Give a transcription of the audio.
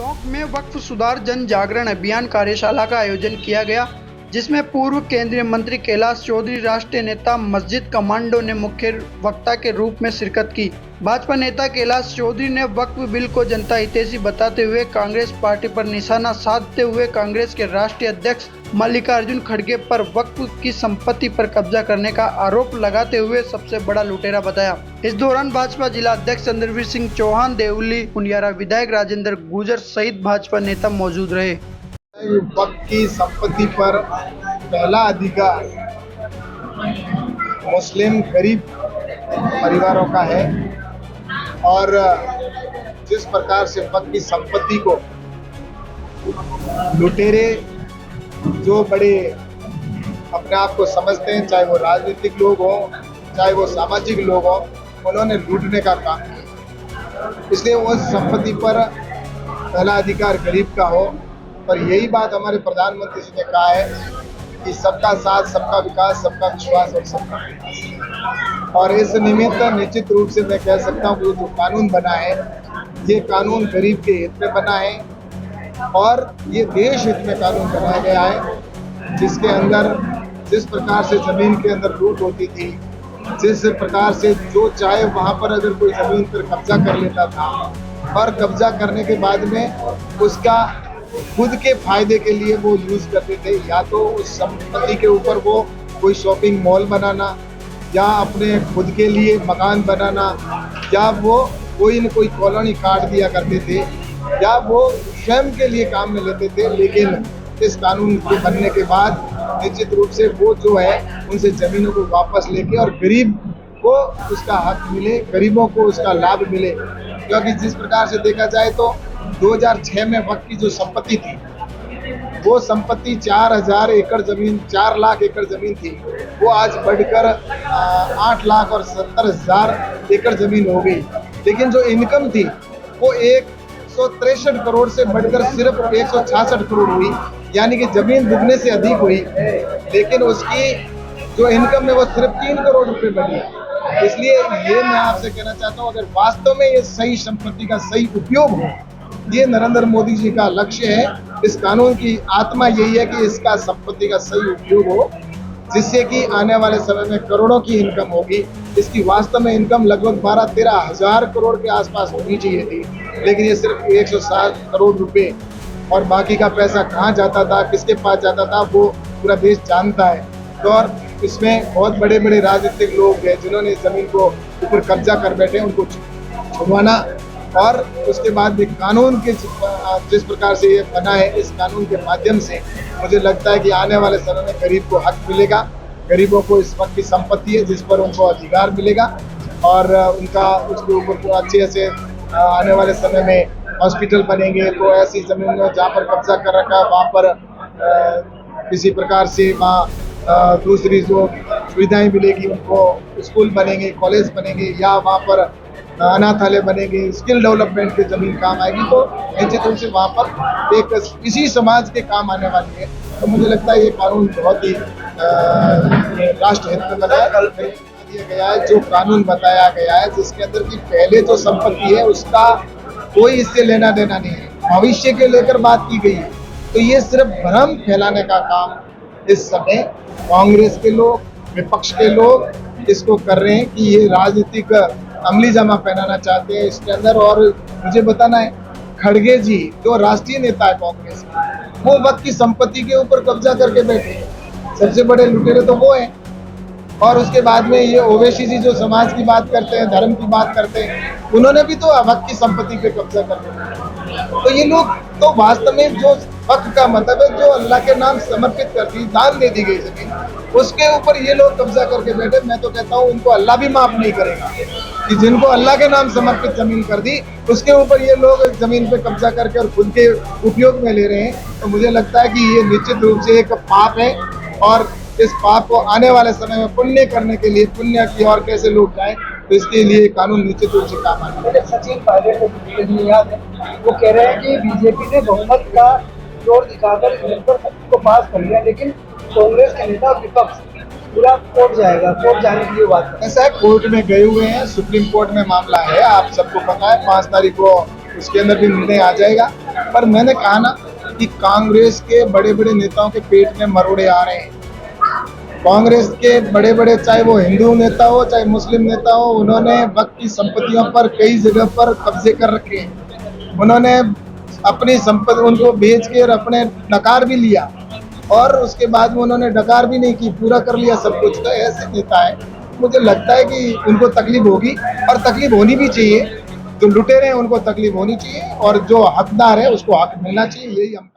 टोंक में वक्फ सुधार जन जागरण अभियान कार्यशाला का आयोजन किया गया, जिसमें पूर्व केंद्रीय मंत्री कैलाश चौधरी, राष्ट्रीय नेता मस्जिद कमांडो ने मुख्य वक्ता के रूप में शिरकत की। भाजपा नेता कैलाश चौधरी ने वक्फ बिल को जनता हितैषी बताते हुए कांग्रेस पार्टी पर निशाना साधते हुए कांग्रेस के राष्ट्रीय अध्यक्ष मल्लिकार्जुन खड़गे पर वक्फ की संपत्ति पर कब्जा करने का आरोप लगाते हुए सबसे बड़ा लुटेरा बताया। इस दौरान भाजपा जिला अध्यक्ष चंद्रवीर सिंह चौहान, देवली पुनियारा विधायक राजेंद्र गुर्जर सहित भाजपा नेता मौजूद रहे। वक्फ की संपत्ति पर पहला अधिकार मुस्लिम गरीब परिवारों का है और जिस प्रकार से वक्फ की संपत्ति को लुटेरे जो बड़े अपने आप को समझते हैं, चाहे वो राजनीतिक लोग हों चाहे वो सामाजिक लोग हों, उन्होंने लूटने का काम किया। इसलिए उस संपत्ति पर पहला अधिकार गरीब का हो। और यही बात हमारे प्रधानमंत्री जी ने कहा है कि सबका साथ, सबका विकास, सबका विश्वास और सबका विकास। और इस निमित्त निश्चित रूप से मैं कह सकता हूँ कि जो कानून बना है, ये कानून गरीब के हित में बना है और ये देश हित में कानून बनाया गया है, जिसके अंदर जिस प्रकार से जमीन के अंदर लूट होती थी, जिस प्रकार से जो चाहे वहाँ पर अगर कोई जमीन पर कब्जा कर लेता था और कब्जा करने के बाद में उसका खुद के फायदे के लिए वो यूज करते थे, या तो उस संपत्ति के ऊपर वो कोई शॉपिंग मॉल बनाना या अपने खुद के लिए मकान बनाना, या वो कोई न कोई कॉलोनी काट दिया करते थे, या वो स्वयं के लिए काम में लेते थे। लेकिन इस कानून के बनने के बाद निश्चित रूप से वो जो है उनसे जमीनों को वापस लेके और गरीब को उसका हक मिले, गरीबों को उसका लाभ मिले। क्योंकि जिस प्रकार से देखा जाए तो 2006 में वक्फ की जो संपत्ति थी, वो संपत्ति 4,000 एकड़ जमीन, 4 लाख एकड़ जमीन थी, वो आज बढ़कर 8 लाख और 70,000 एकड़ जमीन हो गई। लेकिन जो इनकम थी वो 163 करोड़ से बढ़कर सिर्फ 166 करोड़ हुई, यानी कि जमीन दुगने से अधिक हुई, लेकिन उसकी जो इनकम है वो सिर्फ 3 करोड़ रुपए बढ़ी। इसलिए ये मैं आपसे कहना चाहता हूँ, अगर वास्तव में ये सही संपत्ति का सही उपयोग हो, ये नरेंद्र मोदी जी का लक्ष्य है। इस कानून की आत्मा यही है कि इसका संपत्ति का सही उपयोग हो, जिससे कि आने वाले समय में करोड़ों की इनकम होगी। इसकी वास्तव में इनकम लगभग 12-13 हज़ार करोड़ के आसपास होनी चाहिए थी, लेकिन ये सिर्फ 160 करोड़ रुपए, और बाकी का पैसा कहाँ जाता था, किसके पास जाता था, वो पूरा देश जानता है। तो और इसमें बहुत बड़े बड़े राजनीतिक लोग हैं जिन्होंने इस जमीन को ऊपर कब्जा कर बैठे, उनको छुड़वाना और उसके बाद भी कानून के जिस प्रकार से ये बना है, इस कानून के माध्यम से मुझे लगता है कि आने वाले समय में गरीब को हक मिलेगा। गरीबों को इस वक्त की संपत्ति है जिस पर उनको अधिकार मिलेगा और उनका उसके ऊपर अच्छे से आने वाले समय में हॉस्पिटल बनेंगे। तो ऐसी जमीन जहाँ पर कब्जा कर रखा है वहाँ पर किसी प्रकार से वहाँ दूसरी जो सुविधाएं मिलेगी, उनको स्कूल बनेंगे, कॉलेज बनेंगे, या वहाँ पर अनाथालय बनेंगे, स्किल डेवलपमेंट की जमीन काम आएगी। तो निश्चित रूप से वहाँ पर एक इसी समाज के काम आने वाली है। तो मुझे लगता है ये कानून बहुत ही राष्ट्र हित में बनाया दिया गया है। जो कानून बताया गया है जिसके अंदर की पहले जो संपत्ति है उसका कोई इससे लेना देना नहीं है, भविष्य के लेकर बात की गई है। तो ये सिर्फ भ्रम फैलाने का काम इस समय कांग्रेस के लोग, विपक्ष के लोग इसको कर रहे हैं कि ये राजनीतिक अमली जामा पहनाना चाहते हैं इसके अंदर। और मुझे बताना है, खड़गे जी जो राष्ट्रीय नेता है कांग्रेस के, वो वक्फ की संपत्ति के ऊपर कब्जा करके बैठे हैं। सबसे बड़े लुटेरे तो वो हैं। और उसके बाद में ये ओवैसी जी जो समाज की बात करते हैं, धर्म की बात करते हैं, उन्होंने भी तो वक्फ की संपत्ति पे कब्जा कर लिया। तो ये लोग तो वास्तव में जो वक्फ का मतलब है, जो अल्लाह के नाम समर्पित कर दी, दान दे दी गई जमीन, उसके ऊपर ये लोग कब्जा करके बैठे। मैं तो कहता हूँ उनको अल्लाह भी माफ नहीं करेगा कि जिनको अल्लाह के नाम समर्पित जमीन कर दी उसके ऊपर ये लोग जमीन पे कब्जा करके और खुद के उपयोग में ले रहे हैं। तो मुझे लगता है कि ये निश्चित रूप से एक पाप है और इस पाप को आने वाले समय में पुण्य करने के लिए, पुण्य की और कैसे लोग जाएं, तो इसके लिए कानून निश्चित रूप से काम आएगा। सचिन पायलट वो कह रहे हैं कि बीजेपी ने बहुमत का जोर दिखाकर इस बिल को पास कर लिया, लेकिन कांग्रेस के नेता विपक्ष पूरा कोर्ट जाएगा, कोर्ट जाने के लिए बात कर। ऐसा है, कोर्ट में गए हुए हैं, सुप्रीम कोर्ट में मामला है, आप सबको पता है। 5 तारीख को उसके अंदर भी निर्णय आ जाएगा पर मैंने कहा ना कि कांग्रेस के बड़े बड़े नेताओं के पेट में मरोड़े आ रहे हैं। कांग्रेस के बड़े बड़े, चाहे वो हिंदू नेता हो चाहे मुस्लिम नेता हो, उन्होंने वक्त की संपत्तियों पर कई जगह पर कब्जे कर रखे हैं। उन्होंने अपनी संपत्ति उनको बेच के और अपने नकार भी लिया, और उसके बाद में उन्होंने डकार भी नहीं की, पूरा कर लिया सब कुछ। तो ऐसे नेता है, मुझे लगता है कि उनको तकलीफ होगी, और तकलीफ होनी भी चाहिए। जो लुटेरे हैं उनको तकलीफ होनी चाहिए, और जो हकदार है उसको हक मिलना चाहिए। यही हम